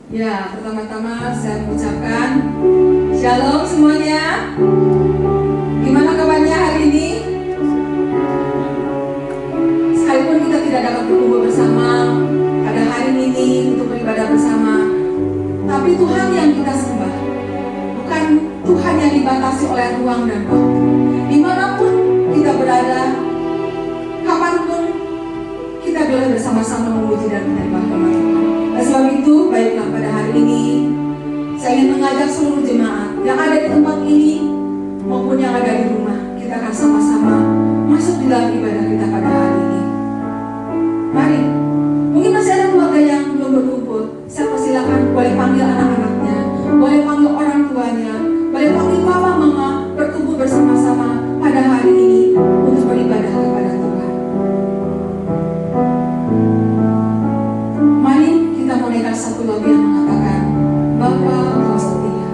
Ya, pertama-tama saya mengucapkan Shalom semuanya. Gimana kabarnya hari ini? Sekalipun kita tidak dapat berkumpul bersama pada hari ini untuk beribadah bersama, tapi Tuhan yang kita sembah, bukan Tuhan yang dibatasi oleh ruang dan waktu. Dimanapun kita berada, kapanpun kita boleh bersama-sama memuji dan menyembah nama Tuhan. Oleh sebab itu, baiklah pada hari ini saya ingin mengajak seluruh jemaat yang ada di tempat ini maupun yang ada di rumah, kita akan sama-sama masuk di dalam ibadah kita pada hari ini. Mari, mungkin masih ada keluarga yang belum berkumpul. Saya persilakan, boleh panggil anak-anaknya, boleh panggil orang tuanya, boleh panggil papa mama, berkumpul bersama-sama pada hari ini untuk beribadah kepada Tuhan. Mari kita menaikkan satu lagu yang mengatakan, Bapa Kau setia.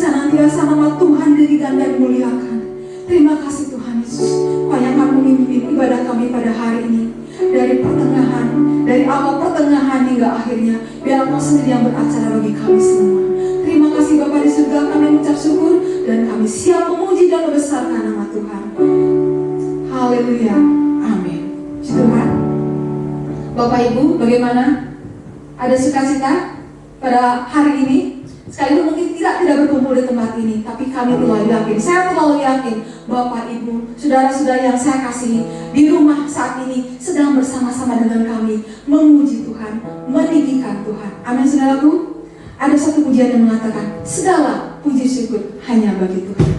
senantiasa nama Tuhan dirikan dan dimuliakan. Terima kasih Tuhan Yesus, Kau yang akan memimpin ibadah kami pada hari ini. Dari pertengahan, dari awal pertengahan hingga akhirnya, biar Kau sendiri yang beracara bagi kami semua. Terima kasih Bapa di surga, kami mengucap syukur dan kami siap memuji dan membesarkan nama Tuhan. Haleluya, amin. Puji Tuhan. Bapak Ibu, bagaimana? Ada sukacita pada hari ini? Sekalipun mungkin tidak berkumpul di tempat ini, tapi kami terlalu yakin, saya terlalu yakin, Bapak Ibu, saudara-saudara yang saya kasihi, di rumah saat ini sedang bersama-sama dengan kami memuji Tuhan, meninggikan Tuhan. Amin saudaraku. Ada satu pujian yang mengatakan, segala puji syukur hanya bagi Tuhan.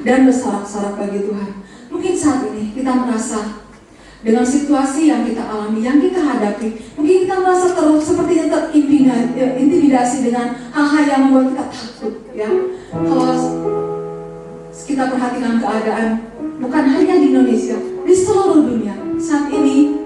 Dan bersorak-sorak bagi Tuhan. Mungkin saat ini kita merasa dengan situasi yang kita alami, yang kita hadapi, mungkin kita merasa seperti terintimidasi dengan hal-hal yang membuat kita takut, ya. Kalau kita perhatikan keadaan, bukan hanya di Indonesia, di seluruh dunia saat ini,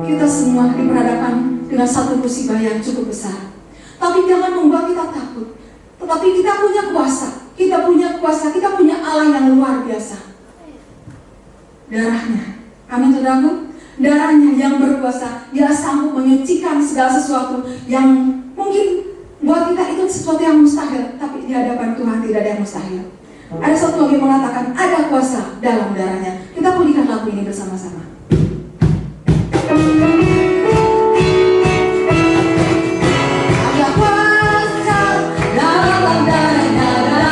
kita semua diperhadapkan dengan satu musibah yang cukup besar. Tapi jangan membuat kita takut. Tetapi kita punya kuasa. Kita punya Allah yang luar biasa. Darahnya Amin saudaraku. Darahnya yang berkuasa, dia sanggup menyucikan segala sesuatu yang mungkin buat kita itu sesuatu yang mustahil, tapi di hadapan Tuhan tidak ada yang mustahil. Ada satu lagi mengatakan ada kuasa dalam darahnya. Kita pujikan lagu ini bersama-sama. Ada kuasa dalam darahnya, ada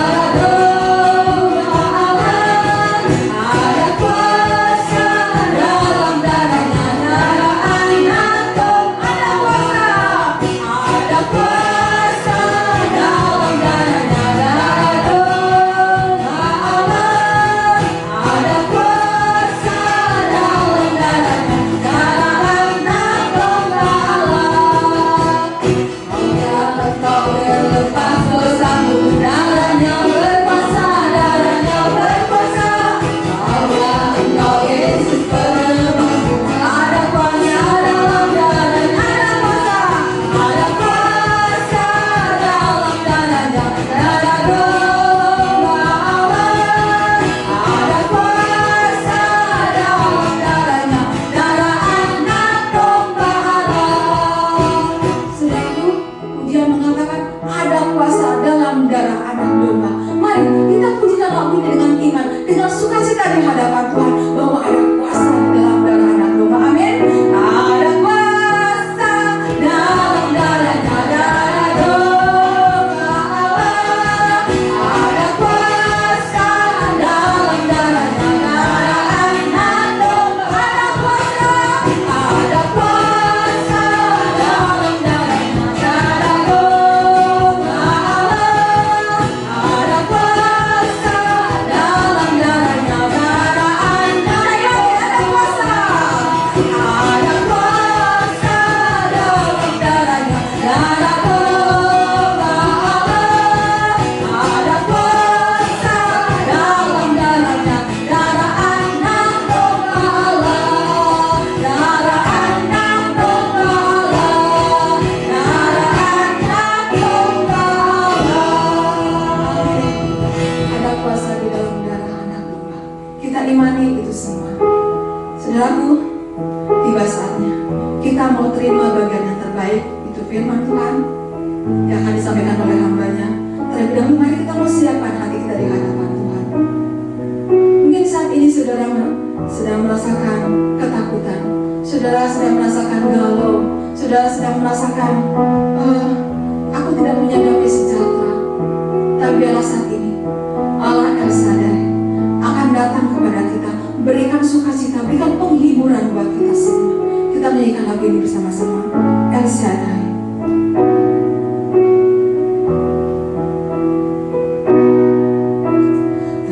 kuasa dalam darahnya, ada kuasa dalam darahnya, ada kuasa dalam darahnya. Kau berlepas dosamu, darahnya berkuasa, darahnya berkuasa. Engkau Yesus penebusku, ada kuasa dalam darahnya, ada kuasa dalam darahnya, darah domba Allah. Ada kuasa dalam darahnya, darah anak domba Allah. Saudaraku, dia mengatakan ada kuasa dalam darah anak domba. Mari kita pujikan lagu ini dengan iman, dengan sukacita di hadapan Tuhan, bahwa ada kuasa di dalam darah anak domba. Amin. Ada kuasa dalam darahnya, darah domba Allah. Ada kuasa dalam darahnya, darah anak domba. Ada kuasa dalam darahnya, darah domba Allah. Ada kuasa dalam darahnya, darah anak domba. Ada kuasa dalam darahnya, darah domba Allah. Ada kuasa dalam darahnya, darah anak domba Allah. Darah anak domba Allah. Darah anak domba Allah. Ada kuasa di dalam darah anak domba. Kita imani itu semua. Saudaraku, tiba saatnya kita mau terima bagian yang terbaik, itu firman Tuhan yang akan disampaikan oleh hambanya. Terlebih dahulu mari kita mau siapkan hati kita di hadapan Tuhan. Mungkin saat ini saudara sedang merasakan ketakutan, saudara sedang merasakan galau, saudara sedang merasakan aku tidak punya damai sejahtera. Tapi biarlah saat ini Allah El Shaddai akan datang kepada kita, berikan sukacita, berikan penghiburan buat kita semua. Kita menyanyikan lagu ini bersama-sama. El Shaddai.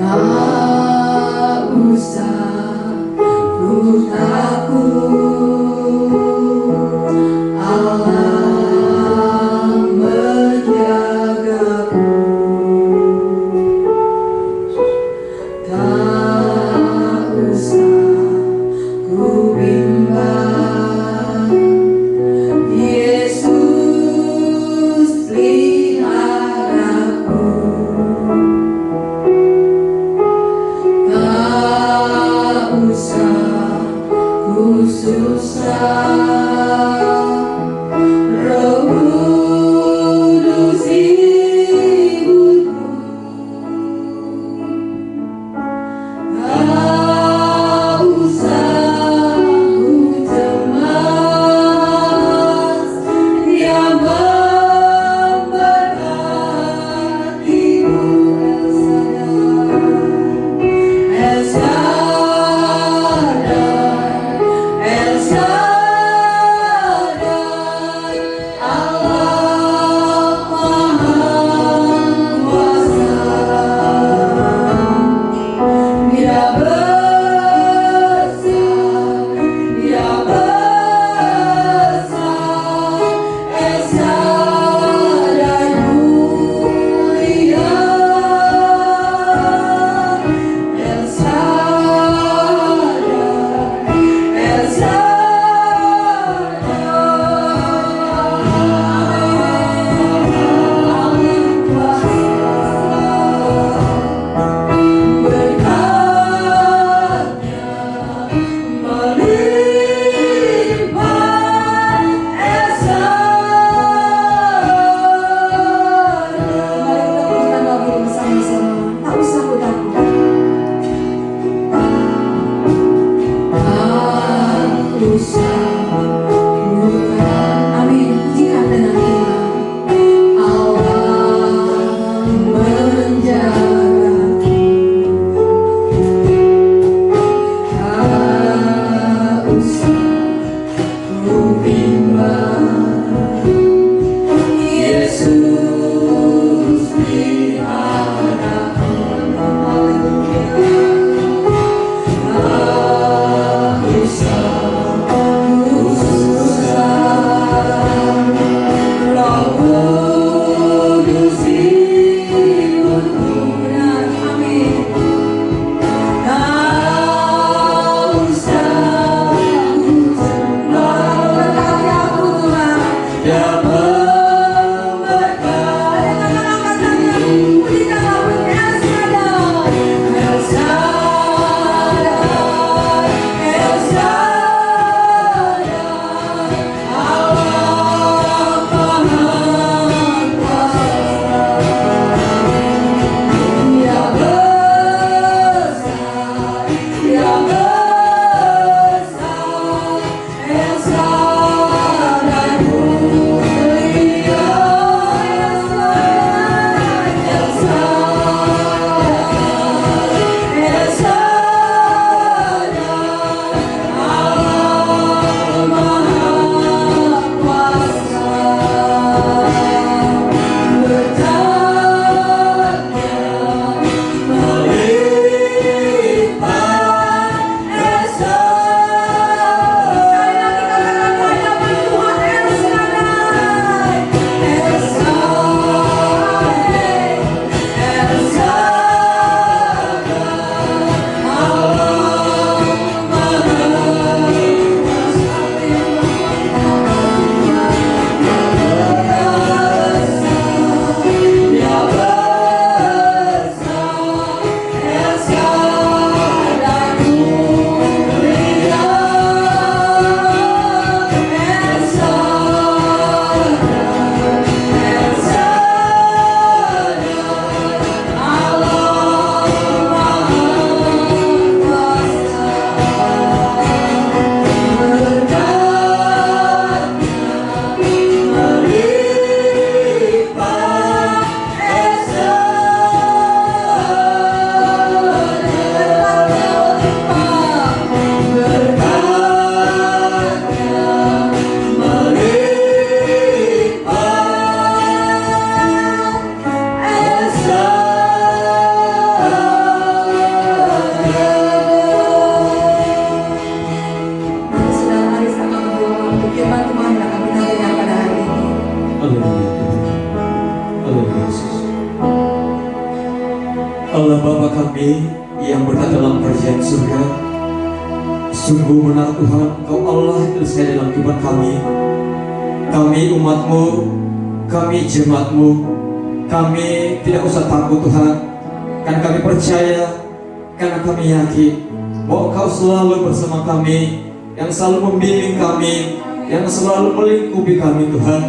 Tak usah ku takut, Allah menjagaku. Tak usah ku bimbang, Yesus Bapa kami yang berada dalam kerajaan surga, sungguh benar Tuhan, Engkau Allah yang ada dalam kehidupan kami. Kami umat-Mu, kami jemaat-Mu, kami tidak usah takut Tuhan, karena kami percaya, karena kami yakin bahwa Engkau selalu bersama kami, yang selalu membimbing kami, yang selalu melingkupi kami Tuhan.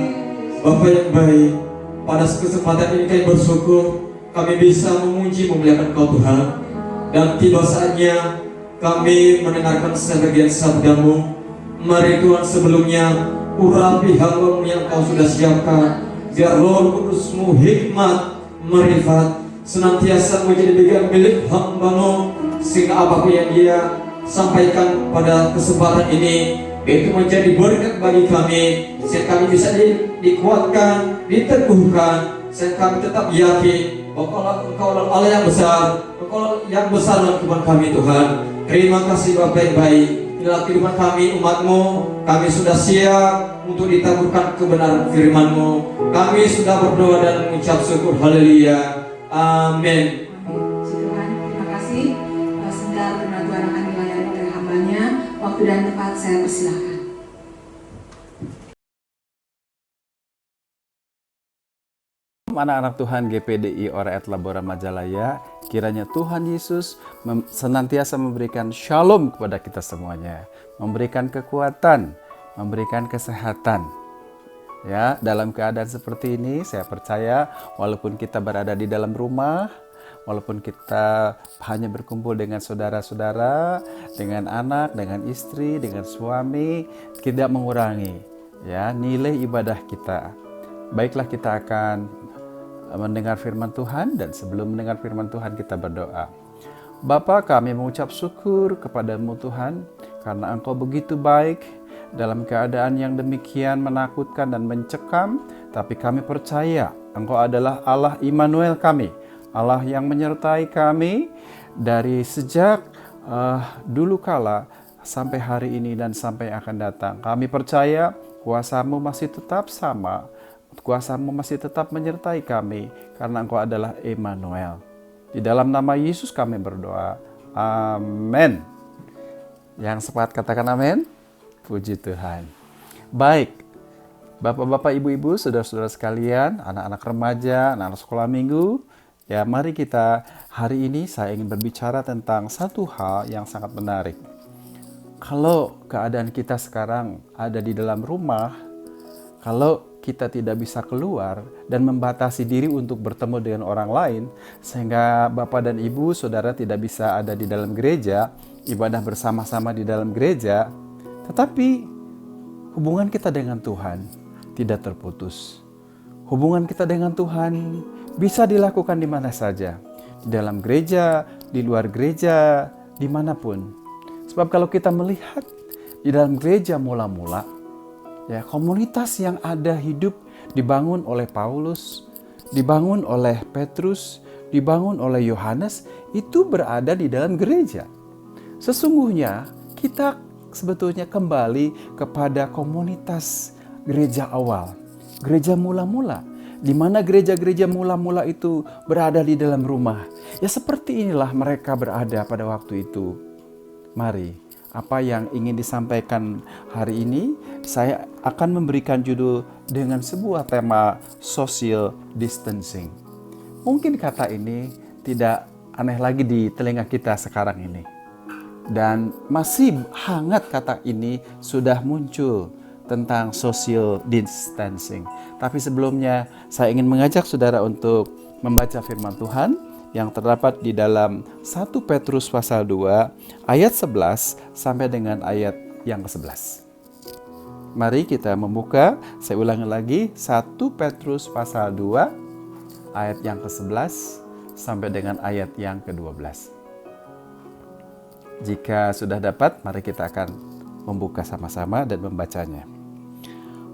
Bapa yang baik, pada kesempatan ini kami bersyukur kami bisa memuji memuliakan Engkau Tuhan. Dan tiba saatnya kami mendengarkan sebagian sabda-Mu. Mari Tuhan, sebelumnya urapi hamba-Mu yang Engkau sudah siapkan, biar Roh Kudus-Mu hikmat, marifat senantiasa menjadi bagian milik hamba-Mu, sehingga apapun yang Dia sampaikan pada kesempatan ini itu menjadi berkat bagi kami, sehingga kami bisa dikuatkan, diteguhkan, sehingga kami tetap yakin bahwa Engkau adalah Allah yang besar, Engkau yang besar dalam kehidupan kami Tuhan. Terima kasih Bapa yang baik. Inilah kehidupan kami umat-Mu. Kami sudah siap untuk ditaburkan kebenaran firman-Mu. Kami sudah berdoa dan mengucap syukur. Haleluya. Amin. Tuhan, terima kasih. Sebentar Tuhan akan dilayani oleh hambanya. Waktu dan tempat saya persilahkan. Anak-anak Tuhan GPDI Oraet Labora Majalaya, kiranya Tuhan Yesus senantiasa memberikan shalom kepada kita semuanya, memberikan kekuatan, memberikan kesehatan. Ya, dalam keadaan seperti ini saya percaya walaupun kita berada di dalam rumah, walaupun kita hanya berkumpul dengan saudara-saudara, dengan anak, dengan istri, dengan suami, tidak mengurangi ya nilai ibadah kita. Baiklah, kita akan mendengar firman Tuhan, dan sebelum mendengar firman Tuhan kita berdoa. Bapa, kami mengucap syukur kepadamu Tuhan, karena Engkau begitu baik dalam keadaan yang demikian menakutkan dan mencekam, tapi kami percaya Engkau adalah Allah Immanuel kami, Allah yang menyertai kami dari sejak dulu kala sampai hari ini dan sampai akan datang. Kami percaya kuasa-Mu masih tetap sama, kuasa-Mu masih tetap menyertai kami, karena Engkau adalah Immanuel. Di dalam nama Yesus kami berdoa. Amin. Yang sepakat katakan amin. Puji Tuhan. Baik, Bapak-bapak, ibu-ibu, saudara-saudara sekalian, anak-anak remaja, anak-anak sekolah minggu, ya mari kita hari ini saya ingin berbicara tentang satu hal yang sangat menarik. Kalau keadaan kita sekarang ada di dalam rumah, kalau kita tidak bisa keluar dan membatasi diri untuk bertemu dengan orang lain, sehingga Bapak dan Ibu, saudara tidak bisa ada di dalam gereja, ibadah bersama-sama di dalam gereja, tetapi hubungan kita dengan Tuhan tidak terputus. Hubungan kita dengan Tuhan bisa dilakukan di mana saja, di dalam gereja, di luar gereja, dimanapun. Sebab kalau kita melihat di dalam gereja mula-mula, ya, komunitas yang ada hidup dibangun oleh Paulus, dibangun oleh Petrus, dibangun oleh Yohanes, itu berada di dalam gereja. Sesungguhnya kita sebetulnya kembali kepada komunitas gereja awal, gereja mula-mula, di mana gereja-gereja mula-mula itu berada di dalam rumah. Ya, seperti inilah mereka berada pada waktu itu. Mari, apa yang ingin disampaikan hari ini, saya akan memberikan judul dengan sebuah tema social distancing. Mungkin kata ini tidak aneh lagi di telinga kita sekarang ini. Dan masih hangat kata ini sudah muncul tentang social distancing. Tapi sebelumnya saya ingin mengajak saudara untuk membaca firman Tuhan yang terdapat di dalam 1 Petrus pasal 2 ayat 11 sampai dengan ayat yang ke-11. Mari kita membuka, saya ulangi lagi, 1 Petrus pasal 2 ayat yang ke-11 sampai dengan ayat yang ke-12. Jika sudah dapat, mari kita akan membuka sama-sama dan membacanya.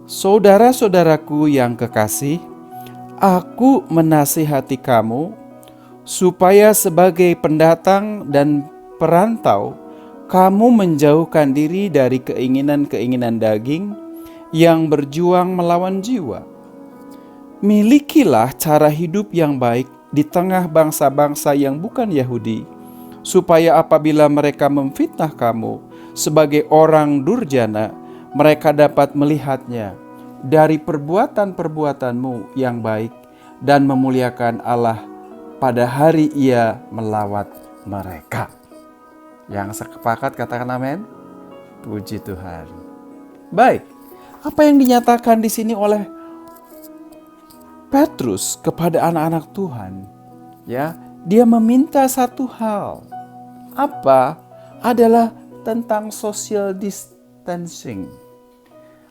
Saudara-saudaraku yang kekasih, aku menasihati kamu supaya sebagai pendatang dan perantau, kamu menjauhkan diri dari keinginan-keinginan daging yang berjuang melawan jiwa. Milikilah cara hidup yang baik di tengah bangsa-bangsa yang bukan Yahudi, supaya apabila mereka memfitnah kamu sebagai orang durjana, mereka dapat melihatnya dari perbuatan-perbuatanmu yang baik dan memuliakan Allah pada hari Ia melawat mereka. Yang sepakat katakan amin. Puji Tuhan. Baik, apa yang dinyatakan di sini oleh Petrus kepada anak-anak Tuhan? Ya, dia meminta satu hal. Apa? Adalah tentang social distancing.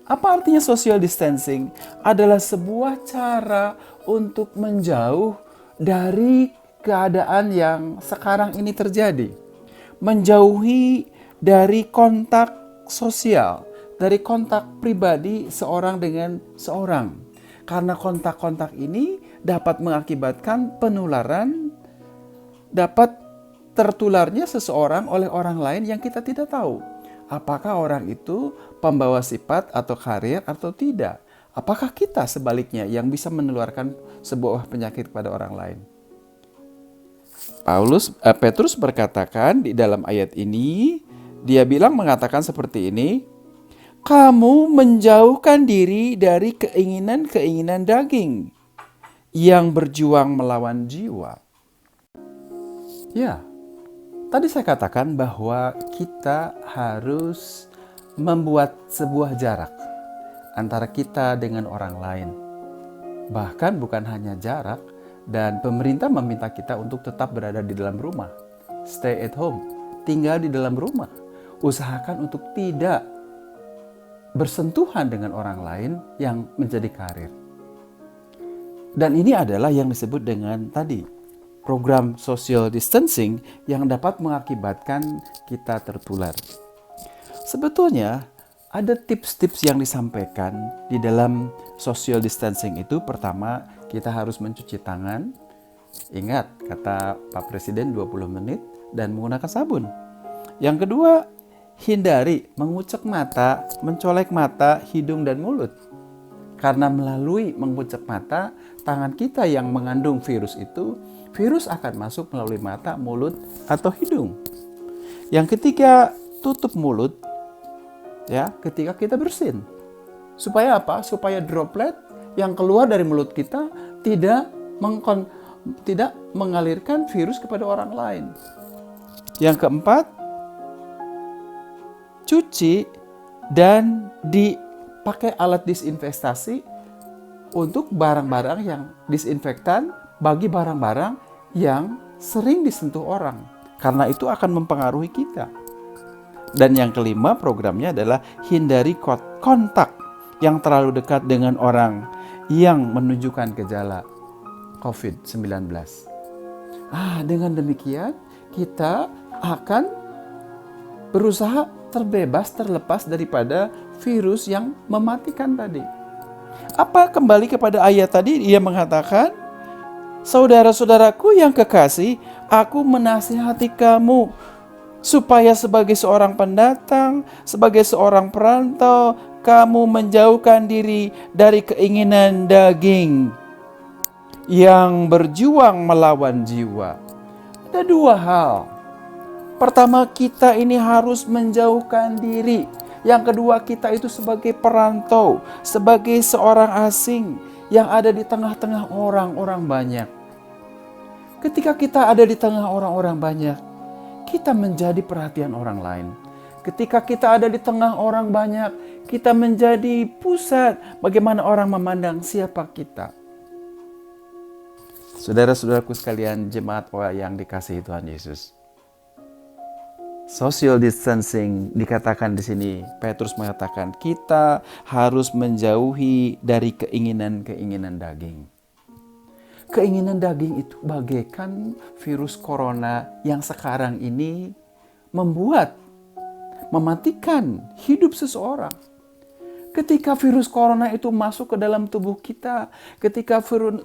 Apa artinya social distancing? Adalah sebuah cara untuk menjauh dari keadaan yang sekarang ini terjadi. Menjauhi dari kontak sosial, dari kontak pribadi seorang dengan seorang. Karena kontak-kontak ini dapat mengakibatkan penularan, dapat tertularnya seseorang oleh orang lain yang kita tidak tahu. Apakah orang itu pembawa sifat atau karier atau tidak? Apakah kita sebaliknya yang bisa menularkan sebuah penyakit kepada orang lain? Petrus berkatakan di dalam ayat ini, dia mengatakan seperti ini, kamu menjauhkan diri dari keinginan-keinginan daging yang berjuang melawan jiwa. Ya, tadi saya katakan bahwa kita harus membuat sebuah jarak antara kita dengan orang lain. Bahkan bukan hanya jarak, dan pemerintah meminta kita untuk tetap berada di dalam rumah. Stay at home, tinggal di dalam rumah. Usahakan untuk tidak bersentuhan dengan orang lain yang menjadi karir. Dan ini adalah yang disebut dengan tadi, program social distancing yang dapat mengakibatkan kita tertular. Sebetulnya ada tips-tips yang disampaikan di dalam social distancing itu. Pertama, kita harus mencuci tangan. Ingat, kata Pak Presiden 20 menit dan menggunakan sabun. Yang kedua, hindari mengucek mata, mencolek mata, hidung dan mulut. Karena melalui mengucek mata, tangan kita yang mengandung virus itu, virus akan masuk melalui mata, mulut, atau hidung. Yang ketiga, tutup mulut ya ketika kita bersin. Supaya apa? Supaya droplet yang keluar dari mulut kita tidak mengalirkan virus kepada orang lain. Yang keempat, cuci dan dipakai alat disinfektasi untuk barang-barang yang disinfektan bagi barang-barang yang sering disentuh orang. Karena itu akan mempengaruhi kita. Dan yang kelima, programnya adalah hindari kontak yang terlalu dekat dengan orang yang menunjukkan gejala COVID-19. Dengan demikian kita akan berusaha terlepas daripada virus yang mematikan tadi. Kembali kepada ayat tadi, ia mengatakan, saudara-saudaraku yang kekasih, aku menasihati kamu supaya sebagai seorang pendatang, sebagai seorang perantau, kamu menjauhkan diri dari keinginan daging yang berjuang melawan jiwa. Ada dua hal. Pertama, kita ini harus menjauhkan diri. Yang kedua, kita itu sebagai perantau, sebagai seorang asing yang ada di tengah-tengah orang-orang banyak. Ketika kita ada di tengah orang-orang banyak, kita menjadi perhatian orang lain. Ketika kita ada di tengah orang banyak, kita menjadi pusat bagaimana orang memandang siapa kita. Saudara-saudaraku sekalian, jemaat yang dikasihi Tuhan Yesus. Social distancing dikatakan di sini, Petrus mengatakan kita harus menjauhi dari keinginan-keinginan daging. Keinginan daging itu bagaikan virus corona yang sekarang ini mematikan hidup seseorang. Ketika virus corona itu masuk ke dalam tubuh kita, ketika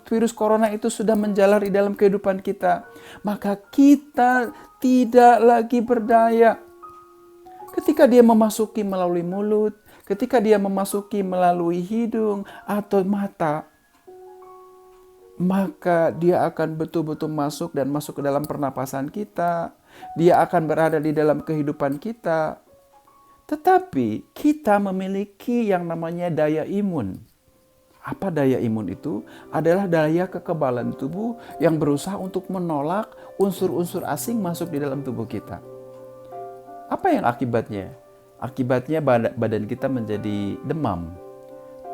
virus corona itu sudah menjalar di dalam kehidupan kita, maka kita tidak lagi berdaya. Ketika dia memasuki melalui mulut, ketika dia memasuki melalui hidung atau mata, maka dia akan betul-betul masuk ke dalam pernapasan kita. Dia akan berada di dalam kehidupan kita. Tetapi kita memiliki yang namanya daya imun. Apa daya imun itu? Adalah daya kekebalan tubuh yang berusaha untuk menolak unsur-unsur asing masuk di dalam tubuh kita. Apa yang akibatnya? Akibatnya badan kita menjadi demam.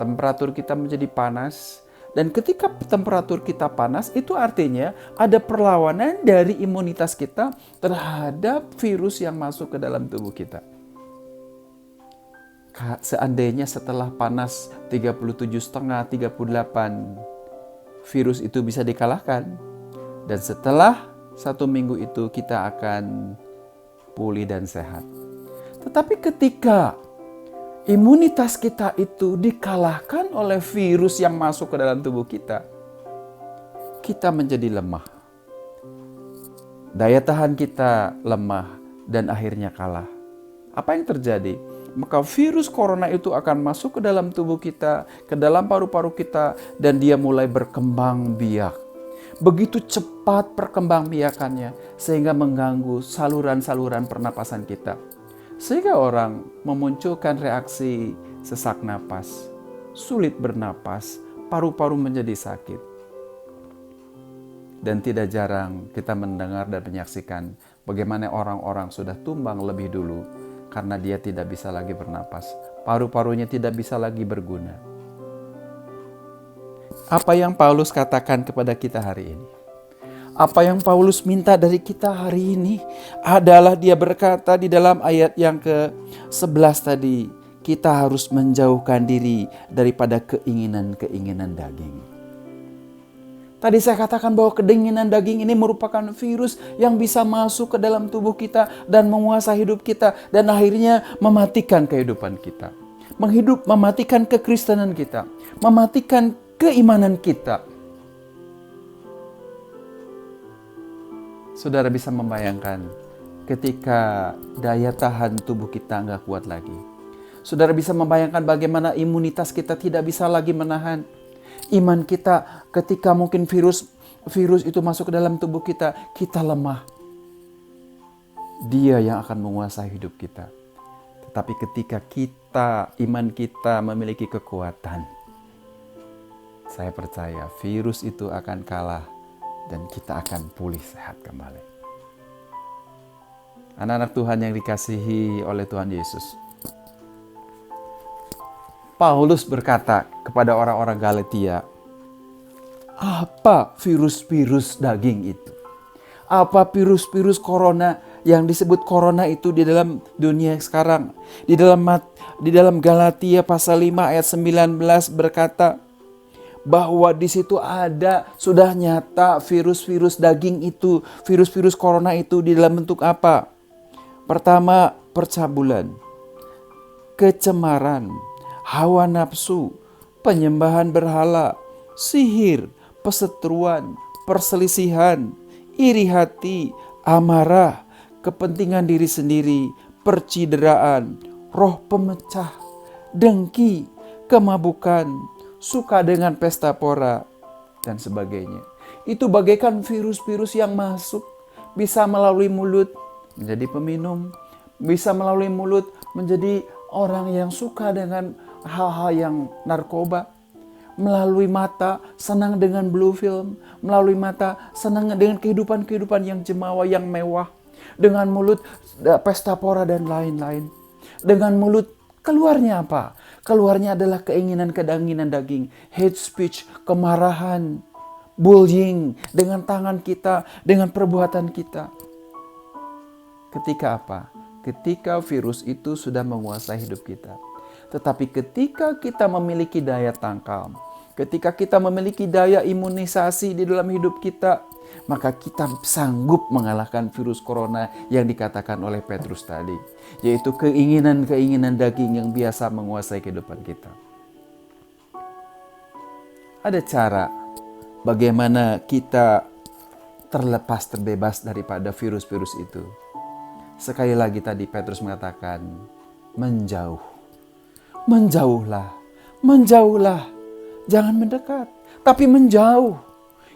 Temperatur kita menjadi panas. Dan ketika temperatur kita panas, itu artinya ada perlawanan dari imunitas kita terhadap virus yang masuk ke dalam tubuh kita. Seandainya setelah panas 37,5, 38, virus itu bisa dikalahkan. Dan setelah 1 minggu itu kita akan pulih dan sehat. Tetapi ketika imunitas kita itu dikalahkan oleh virus yang masuk ke dalam tubuh kita, kita menjadi lemah. Daya tahan kita lemah dan akhirnya kalah. Apa yang terjadi? Maka virus corona itu akan masuk ke dalam tubuh kita, ke dalam paru-paru kita, dan dia mulai berkembang biak. Begitu cepat perkembangbiakannya sehingga mengganggu saluran-saluran pernapasan kita. Sehingga orang memunculkan reaksi sesak napas, sulit bernapas, paru-paru menjadi sakit. Dan tidak jarang kita mendengar dan menyaksikan bagaimana orang-orang sudah tumbang lebih dulu karena dia tidak bisa lagi bernapas. Paru-parunya tidak bisa lagi berguna. Apa yang Paulus katakan kepada kita hari ini? Apa yang Paulus minta dari kita hari ini adalah dia berkata di dalam ayat yang ke-11 tadi, kita harus menjauhkan diri daripada keinginan-keinginan daging. Tadi saya katakan bahwa keinginan daging ini merupakan virus yang bisa masuk ke dalam tubuh kita dan menguasai hidup kita dan akhirnya mematikan kehidupan kita. Mematikan kekristenan kita, mematikan keimanan kita. Saudara bisa membayangkan ketika daya tahan tubuh kita nggak kuat lagi. Saudara bisa membayangkan bagaimana imunitas kita tidak bisa lagi menahan. Iman kita ketika mungkin virus itu masuk ke dalam tubuh kita, kita lemah. Dia yang akan menguasai hidup kita. Tetapi ketika iman kita memiliki kekuatan, saya percaya virus itu akan kalah dan kita akan pulih sehat kembali. Anak-anak Tuhan yang dikasihi oleh Tuhan Yesus. Paulus berkata kepada orang-orang Galatia, apa virus-virus daging itu? Apa virus-virus corona yang disebut corona itu di dalam dunia sekarang? Di dalam Galatia pasal 5 ayat 19 berkata, bahwa di situ sudah nyata virus-virus daging itu, virus-virus corona itu di dalam bentuk apa? Pertama, percabulan, kecemaran, hawa nafsu, penyembahan berhala, sihir, perseteruan, perselisihan, iri hati, amarah, kepentingan diri sendiri, percideraan, roh pemecah, dengki, kemabukan, suka dengan pesta pora, dan sebagainya. Itu bagaikan virus-virus yang masuk, bisa melalui mulut menjadi peminum, bisa melalui mulut menjadi orang yang suka dengan hal-hal yang narkoba, melalui mata senang dengan blue film, melalui mata senang dengan kehidupan-kehidupan yang jemawa, yang mewah, dengan mulut pesta pora dan lain-lain. Dengan mulut keluarnya apa? Keluarnya adalah keinginan daging, hate speech, kemarahan, bullying dengan tangan kita, dengan perbuatan kita. Ketika apa? Ketika virus itu sudah menguasai hidup kita. Tetapi ketika kita memiliki daya tangkal, ketika kita memiliki daya imunisasi di dalam hidup kita, maka kita sanggup mengalahkan virus corona yang dikatakan oleh Petrus tadi, yaitu keinginan-keinginan daging yang biasa menguasai kehidupan kita. Ada cara bagaimana kita terbebas daripada virus-virus itu. Sekali lagi tadi Petrus mengatakan, menjauhlah, jangan mendekat, tapi menjauh.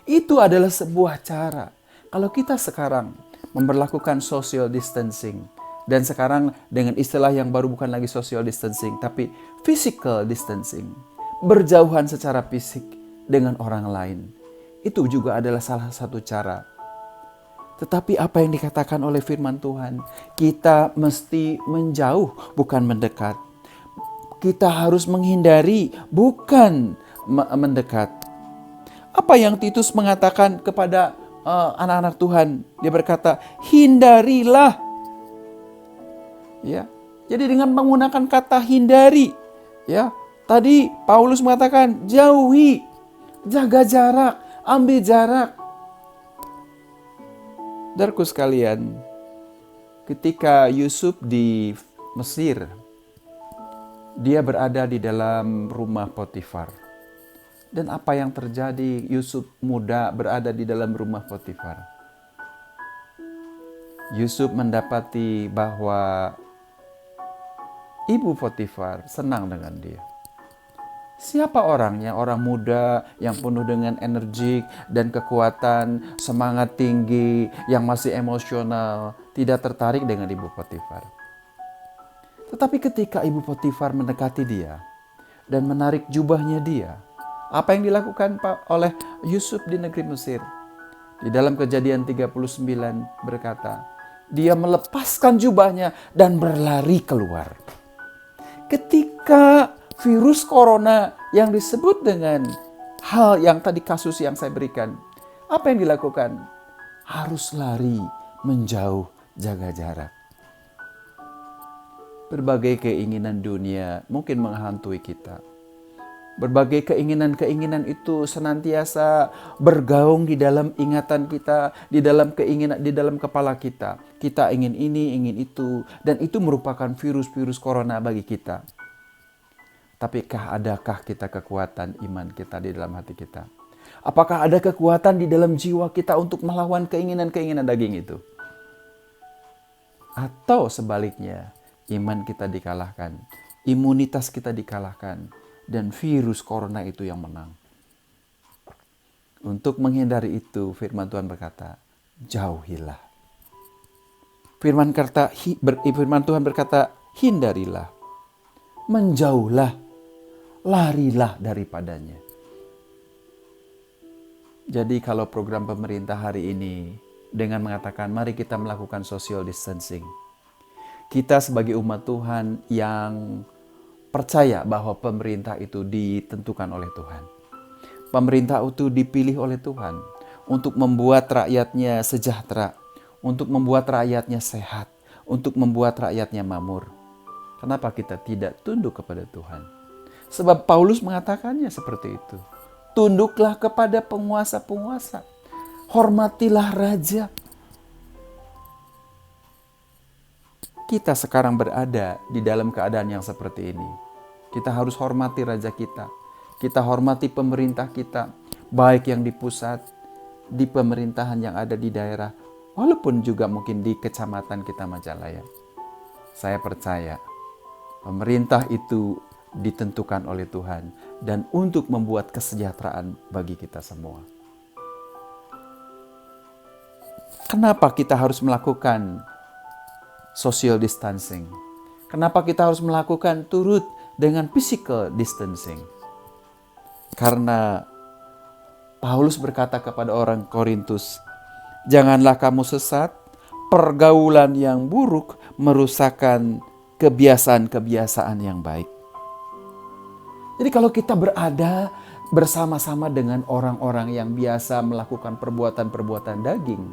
Itu adalah sebuah cara. Kalau kita sekarang memberlakukan social distancing, dan sekarang dengan istilah yang baru bukan lagi social distancing, tapi physical distancing, berjauhan secara fisik dengan orang lain, itu juga adalah salah satu cara. Tetapi apa yang dikatakan oleh firman Tuhan, kita mesti menjauh, bukan mendekat. Kita harus menghindari, bukan mendekat. Apa yang Titus mengatakan kepada anak-anak Tuhan? Dia berkata, hindarilah. Ya, jadi dengan menggunakan kata hindari, ya. Tadi Paulus mengatakan jauhi, jaga jarak, ambil jarak. Saudaraku sekalian, ketika Yusuf di Mesir, dia berada di dalam rumah Potifar. Dan apa yang terjadi? Yusuf muda berada di dalam rumah Potifar. Yusuf mendapati bahwa ibu Potifar senang dengan dia. Siapa orangnya? Orang muda yang penuh dengan energi dan kekuatan, semangat tinggi, yang masih emosional, tidak tertarik dengan ibu Potifar. Tetapi ketika ibu Potifar mendekati dia dan menarik jubahnya dia, apa yang dilakukan oleh Yusuf di negeri Mesir? Di dalam Kejadian 39 berkata, dia melepaskan jubahnya dan berlari keluar. Ketika virus corona yang disebut dengan hal yang tadi kasus yang saya berikan, apa yang dilakukan? Harus lari, menjauh, jaga jarak. Berbagai keinginan dunia mungkin menghantui kita. Berbagai keinginan-keinginan itu senantiasa bergaung di dalam ingatan kita, di dalam keinginan, di dalam kepala kita. Kita ingin ini, ingin itu, dan itu merupakan virus-virus corona bagi kita. Tapikah adakah kita kekuatan iman kita di dalam hati kita? Apakah ada kekuatan di dalam jiwa kita untuk melawan keinginan-keinginan daging itu? Atau sebaliknya, iman kita dikalahkan, imunitas kita dikalahkan, dan virus corona itu yang menang. Untuk menghindari itu, firman Tuhan berkata, jauhilah. Firman Tuhan berkata, hindarilah, menjauhlah, larilah daripadanya. Jadi kalau program pemerintah hari ini dengan mengatakan mari kita melakukan social distancing, kita sebagai umat Tuhan yang percaya bahwa pemerintah itu ditentukan oleh Tuhan. Pemerintah itu dipilih oleh Tuhan untuk membuat rakyatnya sejahtera, untuk membuat rakyatnya sehat, untuk membuat rakyatnya makmur. Kenapa kita tidak tunduk kepada Tuhan? Sebab Paulus mengatakannya seperti itu. Tunduklah kepada penguasa-penguasa. Hormatilah raja. Kita sekarang berada di dalam keadaan yang seperti ini. Kita harus hormati raja kita. Kita hormati pemerintah kita. Baik yang di pusat, di pemerintahan yang ada di daerah. Walaupun juga mungkin di kecamatan kita Majalaya. Saya percaya pemerintah itu ditentukan oleh Tuhan. Dan untuk membuat kesejahteraan bagi kita semua. Kenapa kita harus melakukan social distancing? Kenapa kita harus melakukan turut dengan physical distancing? Karena Paulus berkata kepada orang Korintus, janganlah kamu sesat, pergaulan yang buruk merusakkan kebiasaan-kebiasaan yang baik. Jadi kalau kita berada bersama-sama dengan orang-orang yang biasa melakukan perbuatan-perbuatan daging,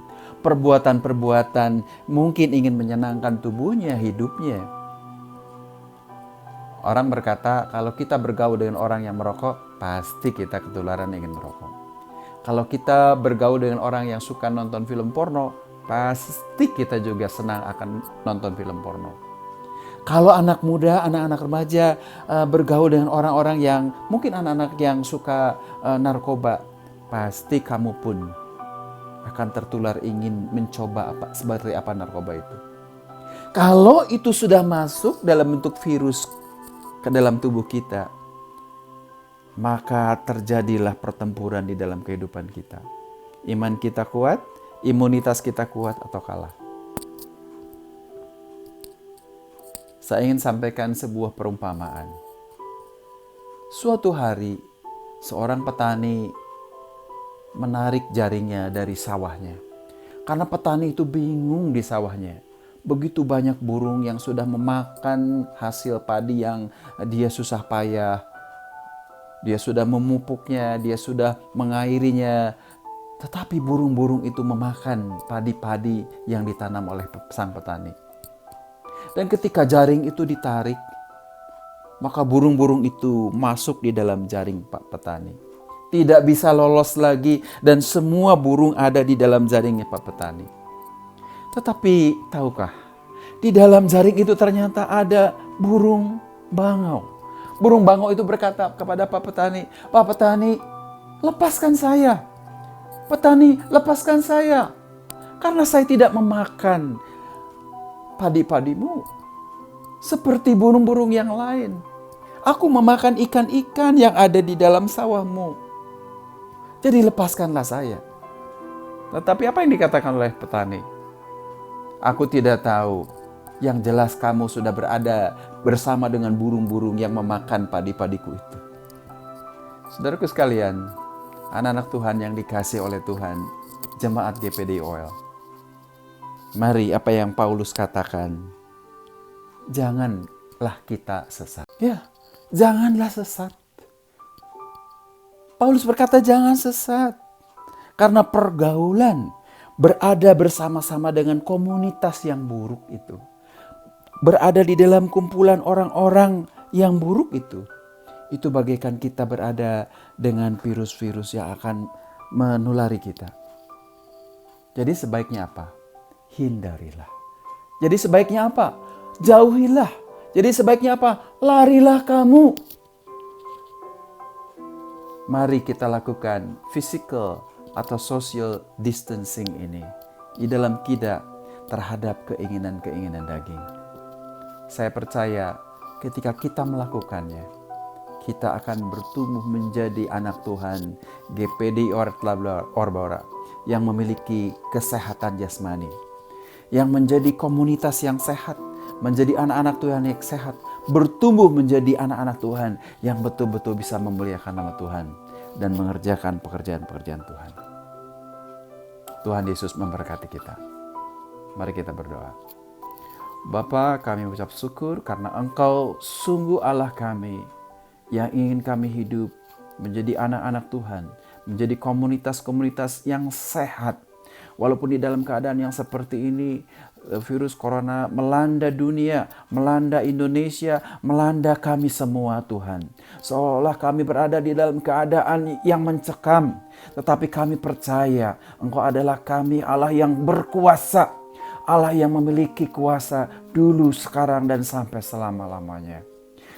perbuatan-perbuatan mungkin ingin menyenangkan tubuhnya, hidupnya. Orang berkata, kalau kita bergaul dengan orang yang merokok, pasti kita ketularan ingin merokok. Kalau kita bergaul dengan orang yang suka nonton film porno, pasti kita juga senang akan nonton film porno. Kalau anak muda, anak-anak remaja bergaul dengan orang-orang yang mungkin anak-anak yang suka narkoba, pasti kamu pun akan tertular ingin mencoba seperti apa narkoba itu. Kalau itu sudah masuk dalam bentuk virus ke dalam tubuh kita, maka terjadilah pertempuran di dalam kehidupan kita. Iman kita kuat, imunitas kita kuat atau kalah. Saya ingin sampaikan sebuah perumpamaan. Suatu hari, seorang petani menarik jaringnya dari sawahnya. Karena petani itu bingung di sawahnya. Begitu banyak burung yang sudah memakan hasil padi yang dia susah payah. Dia sudah memupuknya, dia sudah mengairinya. Tetapi burung-burung itu memakan padi-padi yang ditanam oleh sang petani. Dan ketika jaring itu ditarik, maka burung-burung itu masuk di dalam jaring Pak Petani. Tidak bisa lolos lagi dan semua burung ada di dalam jaringnya Pak Petani. Tetapi tahukah, di dalam jaring itu ternyata ada burung bangau. Burung bangau itu berkata kepada Pak Petani, "Pak Petani, lepaskan saya. Petani, lepaskan saya. Karena saya tidak memakan padi-padimu seperti burung-burung yang lain. Aku memakan ikan-ikan yang ada di dalam sawahmu. Jadi lepaskanlah saya." Tetapi apa yang dikatakan oleh petani? "Aku tidak tahu. Yang jelas kamu sudah berada bersama dengan burung-burung yang memakan padi-padiku itu." Saudaraku sekalian, anak-anak Tuhan yang dikasihi oleh Tuhan, jemaat GPDI OL. Mari apa yang Paulus katakan, janganlah kita sesat. Ya, janganlah sesat. Paulus berkata jangan sesat. Karena pergaulan berada bersama-sama dengan komunitas yang buruk itu. Berada di dalam kumpulan orang-orang yang buruk itu bagaikan kita berada dengan virus-virus yang akan menulari kita. Jadi sebaiknya apa? Hindarilah. Jadi sebaiknya apa? Jauhilah. Jadi sebaiknya apa? Larilah kamu. Mari kita lakukan physical atau social distancing ini di dalam kita terhadap keinginan-keinginan daging. Saya percaya ketika kita melakukannya, kita akan bertumbuh menjadi anak Tuhan GPDI Orbora yang memiliki kesehatan jasmani, yang menjadi komunitas yang sehat, menjadi anak-anak Tuhan yang sehat, bertumbuh menjadi anak-anak Tuhan yang betul-betul bisa memuliakan nama Tuhan dan mengerjakan pekerjaan-pekerjaan Tuhan. Tuhan Yesus memberkati kita. Mari kita berdoa. Bapa, kami mengucap syukur karena Engkau sungguh Allah kami yang ingin kami hidup menjadi anak-anak Tuhan, menjadi komunitas-komunitas yang sehat. Walaupun di dalam keadaan yang seperti ini, virus corona melanda dunia, melanda Indonesia, melanda kami semua Tuhan. Seolah kami berada di dalam keadaan yang mencekam. Tetapi kami percaya Engkau adalah kami Allah yang berkuasa. Allah yang memiliki kuasa dulu, sekarang, dan sampai selama-lamanya.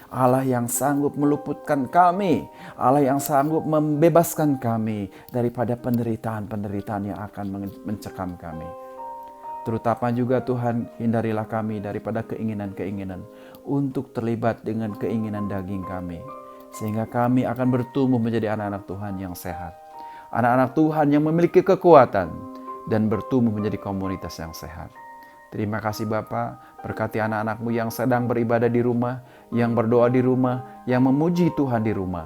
Allah yang sanggup meluputkan kami. Allah yang sanggup membebaskan kami daripada penderitaan-penderitaan yang akan mencekam kami. Terutama juga Tuhan, hindarilah kami daripada keinginan-keinginan untuk terlibat dengan keinginan daging kami. Sehingga kami akan bertumbuh menjadi anak-anak Tuhan yang sehat. Anak-anak Tuhan yang memiliki kekuatan dan bertumbuh menjadi komunitas yang sehat. Terima kasih Bapa, berkati anak-anak-Mu yang sedang beribadah di rumah, yang berdoa di rumah, yang memuji Tuhan di rumah.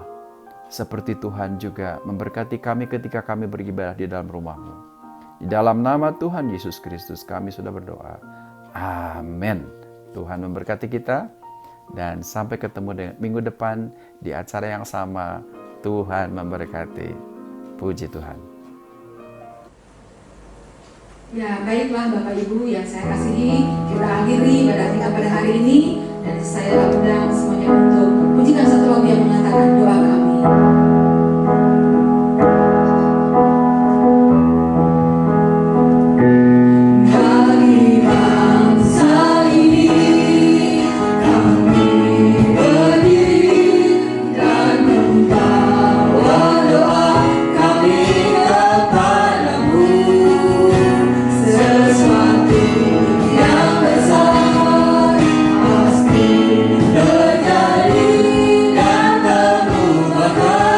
Seperti Tuhan juga memberkati kami ketika kami beribadah di dalam rumah-Mu. Di dalam nama Tuhan Yesus Kristus kami sudah berdoa. Amin. Tuhan memberkati kita dan sampai ketemu minggu depan di acara yang sama. Tuhan memberkati. Puji Tuhan. Ya, baiklah Bapak Ibu yang saya kasihi, kita akhiri ibadah kita pada hari ini dan saya undang semuanya untuk pujikan satu lagu yang mengatakan doa kami. Terjadi dan terubah.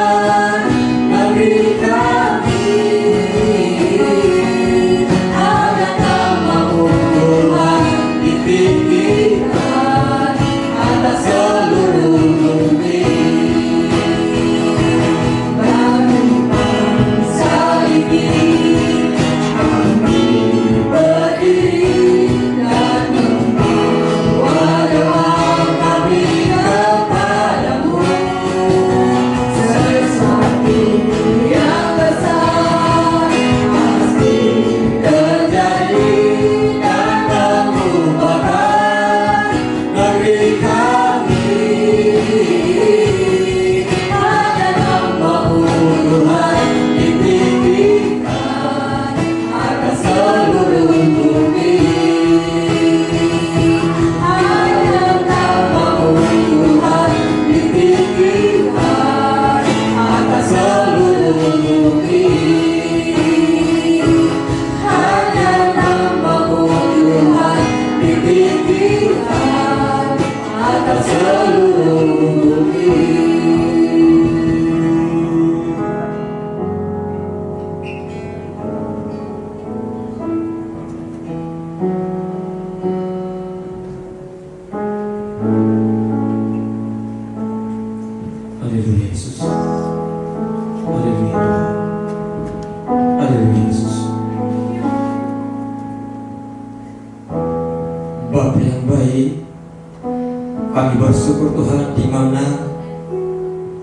Kami bersyukur Tuhan di mana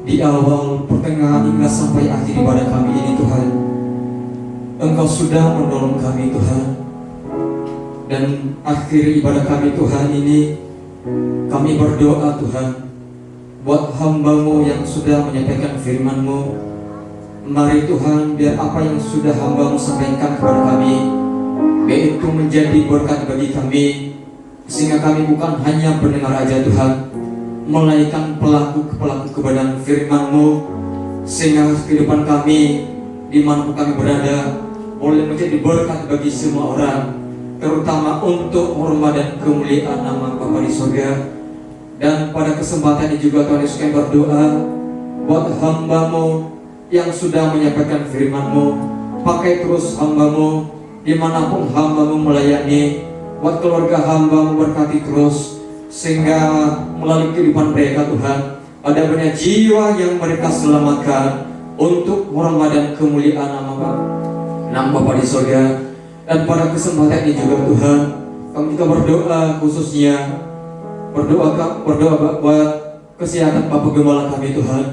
di awal, pertengahan hingga sampai akhir ibadah kami ini Tuhan, Engkau sudah menolong kami Tuhan. Dan akhir ibadah kami Tuhan ini, kami berdoa Tuhan buat hamba-Mu yang sudah menyampaikan firman-Mu. Mari Tuhan, biar apa yang sudah hamba-Mu sampaikan kepada kami, biar itu menjadi berkat bagi kami, sehingga kami bukan hanya pendengar aja Tuhan, melainkan pelaku kebenaran firman-Mu, sehingga kehidupan kami dimanapun kami berada boleh menjadi berkat bagi semua orang, terutama untuk hormat dan kemuliaan nama Bapa di surga. Dan pada kesempatan ini juga Tuhan Yesus, kami berdoa buat hamba-Mu yang sudah menyampaikan firman-Mu. Pakai terus hamba-Mu dimanapun hamba-Mu melayani, buat keluarga hamba-Mu berkati terus, sehingga melalui kehidupan mereka Tuhan, ada banyak jiwa yang mereka selamatkan untuk hormat dan kemuliaan nama Bapa di surga. Dan pada kesempatan ini juga Tuhan, kami juga berdoa khususnya berdoa buat kesehatan Bapak Gembala kami Tuhan.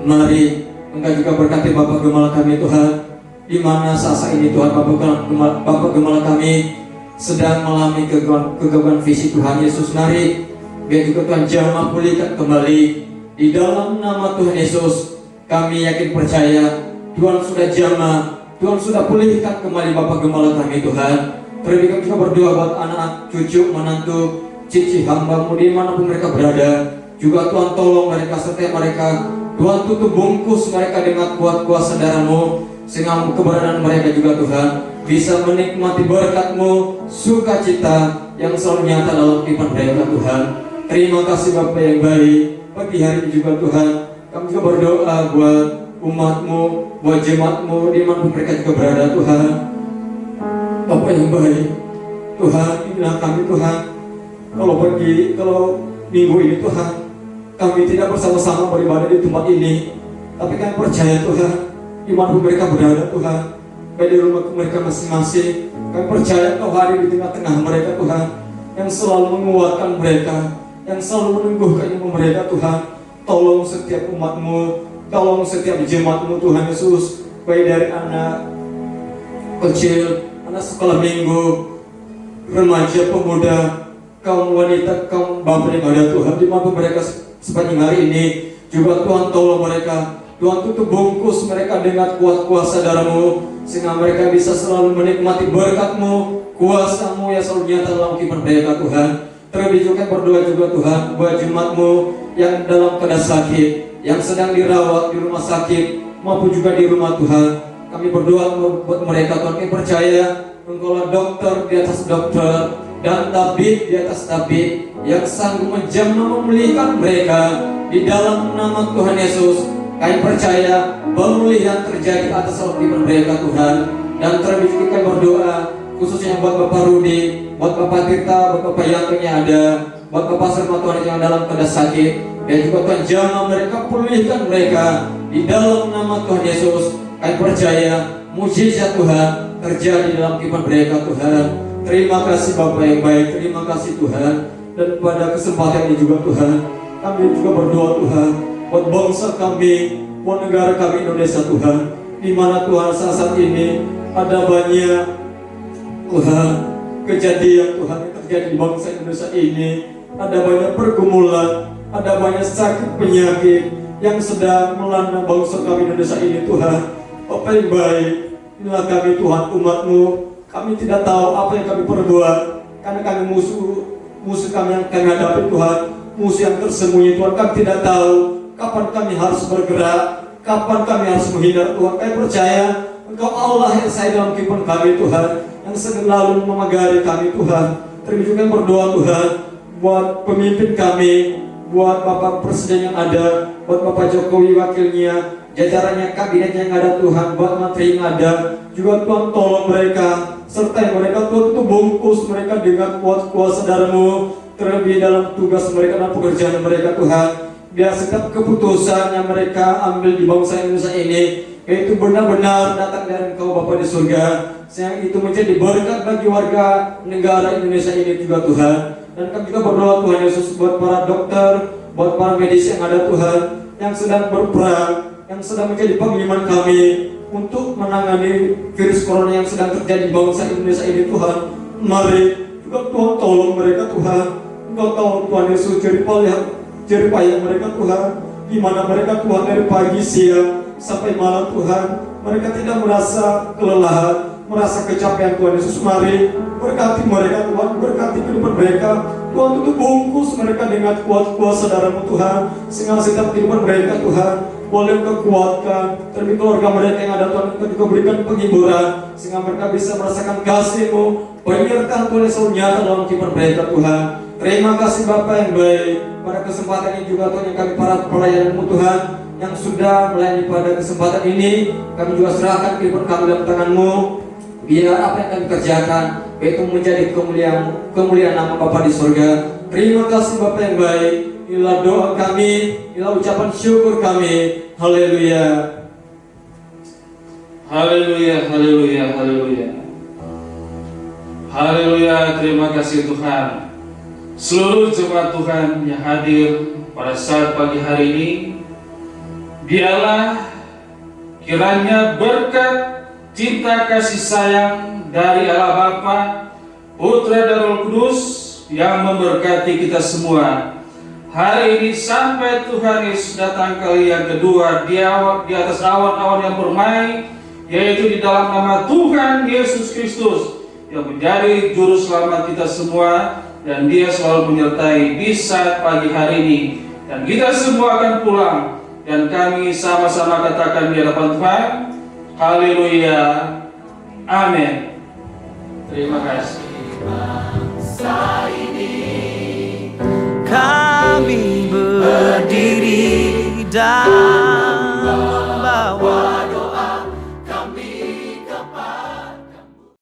Mari Engkau juga berkati Bapak Gembala kami Tuhan, di mana saat ini Tuhan Bapak Gembala kami sedang mengalami kegagalan fisik Tuhan Yesus. Mari biar juga Tuhan jamah pulihkan kembali di dalam nama Tuhan Yesus. Kami yakin percaya Tuhan sudah jamah, Tuhan sudah pulihkan kembali Bapak Gembala kami Tuhan. Terlebih kami juga berdoa buat anak, cucu, menantu, cici hamba-Mu dimanapun mereka berada. Juga Tuhan tolong mereka, sertai mereka. Tuhan tutup bungkus mereka dengan kuat kuasa darah-Mu, sehingga keberadaan mereka juga Tuhan bisa menikmati berkat-Mu, sukacita yang selalu nyata dalam kehidupan mereka Tuhan. Terima kasih Bapa yang baik. Pagi hari ini juga Tuhan, kami juga berdoa buat umat-Mu, buat jemaat-Mu dimanapun mereka juga berada Tuhan. Bapa yang baik Tuhan, inilah kami Tuhan. Kalau minggu ini Tuhan, kami tidak bersama-sama beribadah di tempat ini, tapi kami percaya Tuhan, dimanapun mereka berada Tuhan, baik di rumah mereka masing-masing, kami percaya Engkau hadir di tengah-tengah mereka Tuhan, yang selalu menguatkan mereka, yang selalu menumbuhkan iman mereka Tuhan. Tolong setiap umat-Mu, tolong setiap jemaat-Mu Tuhan Yesus, baik dari anak kecil, anak sekolah minggu, remaja, pemuda, kaum wanita, kaum bapak yang ada Tuhan, dimanapun mereka sepanjang hari ini. Juga Tuhan tolong mereka, Tuhan tutup bungkus mereka dengan kuat kuasa darah-Mu, sehingga mereka bisa selalu menikmati berkat-Mu, kuasa-Mu yang selalu nyata dalam kehidupan mereka Tuhan. Terlebih juga berdoa juga Tuhan buat jemaat-Mu yang dalam keadaan sakit, yang sedang dirawat di rumah sakit maupun juga di rumah Tuhan. Kami berdoa buat mereka Tuhan. Kami percaya Engkau dokter di atas dokter dan tabib di atas tabib yang sanggup menjamah memulihkan mereka di dalam nama Tuhan Yesus. Kami percaya pemulihan terjadi atas kehidupan mereka Tuhan. Dan terlebih kita berdoa khususnya buat Bapak Rudi, buat Bapak Tirta, buat Bapak Yanto yang ada, buat Bapak Serma Tuhan yang dalam keadaan sakit, dan juga Tuhan jamah mereka, pulihkan mereka di dalam nama Tuhan Yesus. Kami percaya mujizat Tuhan terjadi dalam kehidupan mereka Tuhan. Terima kasih Bapak yang baik, terima kasih Tuhan. Dan pada kesempatan ini juga Tuhan, kami juga berdoa Tuhan buat bangsa kami, buat negara kami Indonesia Tuhan, di mana Tuhan saat ini ada banyak Tuhan kejadian Tuhan yang terjadi di bangsa Indonesia ini. Ada banyak pergumulan, ada banyak sakit penyakit yang sedang melanda bangsa kami Indonesia ini Tuhan. Bapak yang baik, inilah kami Tuhan umat-Mu. Kami tidak tahu apa yang kami perbuat, karena kami musuh kami yang kami hadapi Tuhan, musuh yang tersembunyi Tuhan. Kami tidak tahu kapan kami harus bergerak, kapan kami harus menghindar Tuhan. Kami percaya Engkau Allah yang saya dalam kehidupan kami Tuhan, yang selalu memagari kami Tuhan. Terima juga berdoa Tuhan buat pemimpin kami, buat Bapak Presiden yang ada, buat Bapak Jokowi wakilnya, jajarannya kabinet yang ada Tuhan, buat menteri yang ada. Juga Tuhan tolong mereka, sertai mereka Tuhan, tutup bungkus mereka dengan kuasa darah-Mu, terlebih dalam tugas mereka dan pekerjaan mereka Tuhan. Biar setiap keputusan yang mereka ambil di bangsa Indonesia ini, itu benar-benar datang dari Engkau Bapa di surga, sehingga itu menjadi berkat bagi warga negara Indonesia ini juga Tuhan. Dan kami juga berdoa Tuhan Yesus buat para dokter, buat para medis yang ada Tuhan, yang sedang berperang, yang sedang menjadi panglima kami untuk menangani virus corona yang sedang terjadi di bangsa Indonesia ini Tuhan. Mari juga Tuhan tolong mereka Tuhan. Engkau tahu Tuhan Yesus jerih payah mereka Tuhan, di mana mereka Tuhan dari pagi siang sampai malam Tuhan, mereka tidak merasa kelelahan, merasa kecapean Tuhan Yesus. Mari berkati mereka Tuhan, berkati kehidupan mereka Tuhan, tutup bungkus mereka dengan kuat kuasa darah-Mu Tuhan, sehingga setiap kehidupan mereka Tuhan boleh Engkau kuatkan. Terlebih keluarga mereka yang ada Tuhan, Engkau juga berikan penghiburan sehingga mereka bisa merasakan kasih-Mu, penyertaan Tuhan yang selalu nyata dalam kehidupan mereka Tuhan. Terima kasih Bapa yang baik. Pada kesempatan ini juga Tuhan, yang kami para pelayan-Mu Tuhan yang sudah melayani pada kesempatan ini, kami juga serahkan kehidupan kami dalam tangan-Mu. Biar apa yang kami kerjakan itu menjadi kemuliaan nama Bapa di surga. Terima kasih Bapa yang baik. Inilah doa kami, inilah ucapan syukur kami. Haleluya. Haleluya, haleluya, haleluya. Haleluya, terima kasih Tuhan. Seluruh jemaat Tuhan yang hadir pada saat pagi hari ini, biarlah kiranya berkat cinta kasih sayang dari Allah Bapa, Putra dan Roh Kudus yang memberkati kita semua. Hari ini sampai Tuhan Yesus datang kali yang kedua di atas awan-awan yang bermain, yaitu di dalam nama Tuhan Yesus Kristus yang menjadi juru selamat kita semua, dan Dia selalu menyertai di saat pagi hari ini. Dan kita semua akan pulang, dan kami sama-sama katakan di hadapan Tuhan, haleluya, amin. Terima kasih. Bangsa ini kami berdiri dan